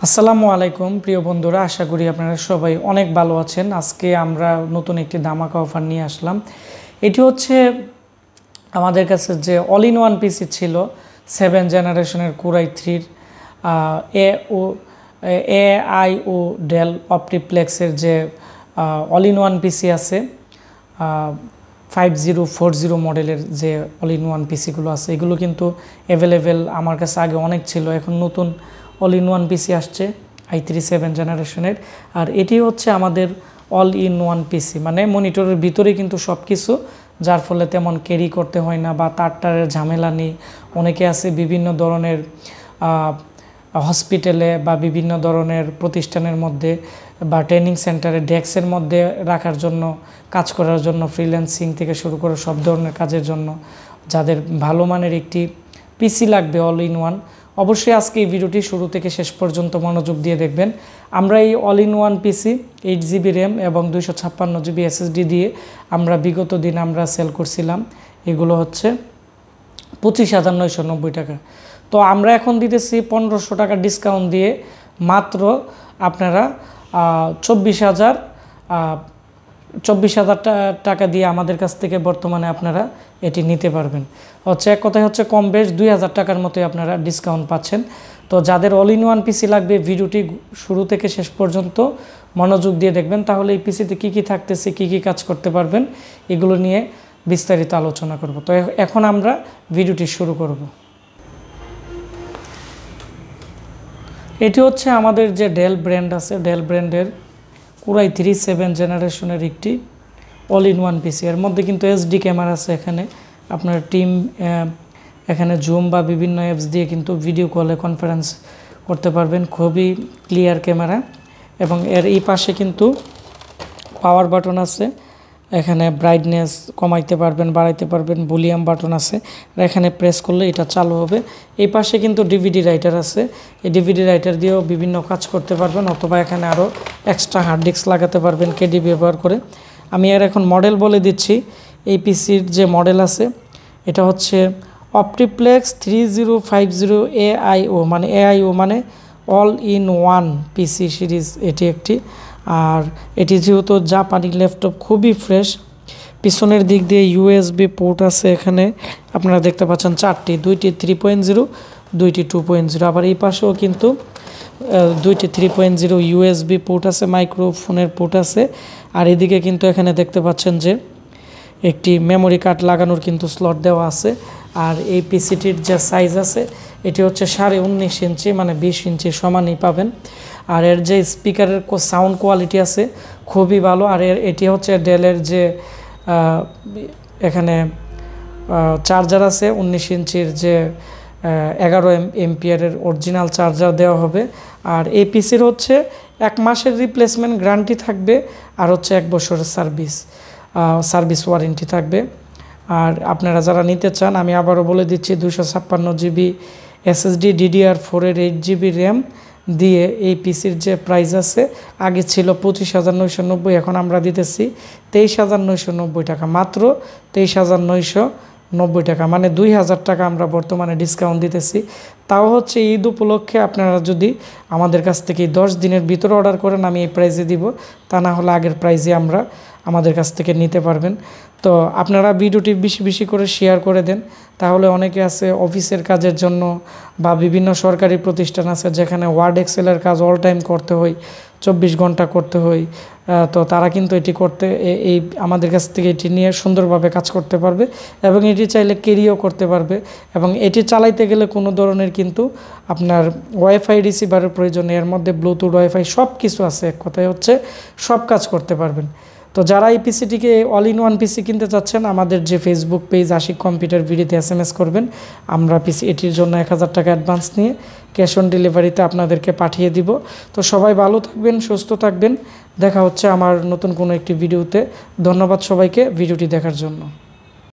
আসসালামু আলাইকুম প্রিয় বন্ধুরা, আশা করি আপনারা সবাই অনেক ভালো আছেন। আজকে আমরা নতুন একটি ধামাকা অফার নিয়ে আসলাম। এটি হচ্ছে আমাদের কাছে যে অল ইন ওয়ান পিসি ছিল 7 জেনারেশনের কোরাই 3 এআই ও ডেল অপটিপ্লেক্সের যে অল ইন ওয়ান পিসি আছে 5040 মডেলের যে অল ইন ওয়ান পিসিগুলো আছে, এগুলো কিন্তু অ্যাভেলেবেল আমার কাছে আগে অনেক ছিল। এখন নতুন অল ইন ওয়ান পিসি আসছে i3 7 জেনারেশনের। আর এটি হচ্ছে আমাদের অল ইন ওয়ান পিসি, মানে মনিটরের ভিতরে কিন্তু সব কিছু, যার ফলে তেমন ক্যারি করতে হয় না বা তারের ঝামেলা নেই। অনেকে আছে বিভিন্ন ধরনের হসপিটালে বা বিভিন্ন ধরনের প্রতিষ্ঠানের মধ্যে বা ট্রেনিং সেন্টারে ডেস্কের মধ্যে রাখার জন্য, কাজ করার জন্য, ফ্রিল্যান্সিং থেকে শুরু করে সব ধরনের কাজের জন্য যাদের ভালো মানের একটি পিসি লাগবে অল ইন ওয়ান, অবশ্যই আজকে এই ভিডিওটি শুরু থেকে শেষ পর্যন্ত মনোযোগ দিয়ে দেখবেন। আমরা এই all in one PC 8GB RAM এবং 256GB SSD দিয়ে আমরা বিগত দিন আমরা সেল করছিলাম। এগুলো হচ্ছে 25,990 টাকা। তো আমরা এখন দিতেছি 1500 টাকা ডিসকাউন্ট দিয়ে মাত্র আপনারা 24,000 টাকা দিয়ে আমাদের কাছ থেকে বর্তমানে আপনারা এটি নিতে পারবেন। এক কথায় হচ্ছে কম বেশ 2000 টাকার মতোই আপনারা ডিসকাউন্ট পাচ্ছেন। তো যাদের অল ইন ওয়ান পিসি লাগবে ভিডিওটি শুরু থেকে শেষ পর্যন্ত মনোযোগ দিয়ে দেখবেন, তাহলে এই পিসিতে কী কী থাকতেছে, কী কী কাজ করতে পারবেন, এগুলো নিয়ে বিস্তারিত আলোচনা করব। তো এখন আমরা ভিডিওটি শুরু করব। এটি হচ্ছে আমাদের যে ডেল ব্র্যান্ড আছে, ডেল ব্র্যান্ডের কোরাই 3 7 জেনারেশনের একটি অল ইন ওয়ান পিসি। এর মধ্যে কিন্তু SD ক্যামেরা আছে, এখানে আপনার টিম এখানে জুম বা বিভিন্ন অ্যাপস দিয়ে কিন্তু ভিডিও কলে কনফারেন্স করতে পারবেন, খুবই ক্লিয়ার ক্যামেরা। এবং এর এই পাশে কিন্তু পাওয়ার বাটন আছে, এখানে ব্রাইটনেস কমাইতে পারবেন, বাড়াইতে পারবেন, ভলিউম বাটন আছে, আর এখানে প্রেস করলে এটা চালু হবে। এই পাশে কিন্তু ডিভিডি রাইটার আছে, এই ডিভিডি রাইটার দিয়েও বিভিন্ন কাজ করতে পারবেন, অথবা এখানে আরও এক্সট্রা হার্ড ডিস্ক লাগাতে পারবেন কেডি ব্যবহার করে। আমি আর এখন মডেল বলে দিচ্ছি। এই পিসির যে মডেল আছে এটা হচ্ছে অপটিপ্লেক্স 3050 AIO, মানে AIO মানে all in one PC series এটি একটি। আর এটি যেহেতু জাপানি ল্যাপটপ, খুবই ফ্রেশ। পিছনের দিক দিয়ে USB পোর্ট আছে, এখানে আপনারা দেখতে পাচ্ছেন 4টি, 2টি 3.0, 2টি 2.0। আবার এই পাশেও কিন্তু 2টি 3.0 USB পোর্ট আছে, মাইক্রোফোনের পোর্ট আছে। আর এদিকে কিন্তু এখানে দেখতে পাচ্ছেন যে একটি মেমোরি কার্ড লাগানোর কিন্তু স্লট দেওয়া আছে। আর এই পিসিটির যে সাইজ আছে এটি হচ্ছে 19.5 ইঞ্চি, মানে 20 ইঞ্চি সমানই পাবেন। আর এর যে স্পিকারের সাউন্ড কোয়ালিটি আছে খুবই ভালো। আর এটি হচ্ছে ডেলের যে এখানে চার্জার আছে 19 ইঞ্চির যে 11 এমপিয়ারের অরিজিনাল চার্জার দেওয়া হবে। আর এই পিসির হচ্ছে 1 মাসের রিপ্লেসমেন্ট গ্যারান্টি থাকবে, আর হচ্ছে 1 বছরের সার্ভিস ওয়ারেন্টি থাকবে। আর আপনারা যারা নিতে চান, আমি আবারও বলে দিচ্ছি, 256GB SSD DDR4 এর 8GB র্যাম দিয়ে এই পিসির যে প্রাইস আছে, আগে ছিল 25,990, এখন আমরা দিতেছি 23,990 টাকা, মাত্র 23,990 টাকা, মানে 2000 টাকা আমরা বর্তমানে ডিসকাউন্ট দিতেছি। তাও হচ্ছে ঈদ উপলক্ষে আপনারা যদি আমাদের কাছ থেকে 10 দিনের ভিতরে অর্ডার করেন, আমি এই প্রাইসে দিব, তা না হলে আগের প্রাইসে আমরা আমাদের কাছ থেকে নিতে পারবেন। তো আপনারা ভিডিওটি বেশি বেশি করে শেয়ার করে দেন, তাহলে অনেকে আছে অফিসের কাজের জন্য বা বিভিন্ন সরকারি প্রতিষ্ঠান আছে যেখানে ওয়ার্ড এক্সেলের কাজ অল টাইম করতে হয়, 24 ঘন্টা করতে হয়, তো তারা কিন্তু এটি করতে এই আমাদের কাছ থেকে এটি নিয়ে সুন্দরভাবে কাজ করতে পারবে এবং এটি চাইলে ক্যারিও করতে পারবে। এবং এটি চালাইতে গেলে কোনো ধরনের কিন্তু আপনার ওয়াইফাই রিসিভারের প্রয়োজন নেই, এর মধ্যে ব্লুটুথ ওয়াইফাই সব কিছু আছে, এক কথায় হচ্ছে সব কাজ করতে পারবেন। তো যারা এই পিসিটিকে অল ইন ওয়ান পিসি কিনতে চাচ্ছেন, আমাদের যে ফেসবুক পেজ আশিক কম্পিউটার ভিডিওতে SMS করবেন, আমরা এটির জন্য 1000 টাকা অ্যাডভান্স নিয়ে ক্যাশ অন ডেলিভারিতে আপনাদেরকে পাঠিয়ে দিব। তো সবাই ভালো থাকবেন, সুস্থ থাকবেন, দেখা হচ্ছে আমার নতুন কোনো একটি ভিডিওতে। ধন্যবাদ সবাইকে ভিডিওটি দেখার জন্য।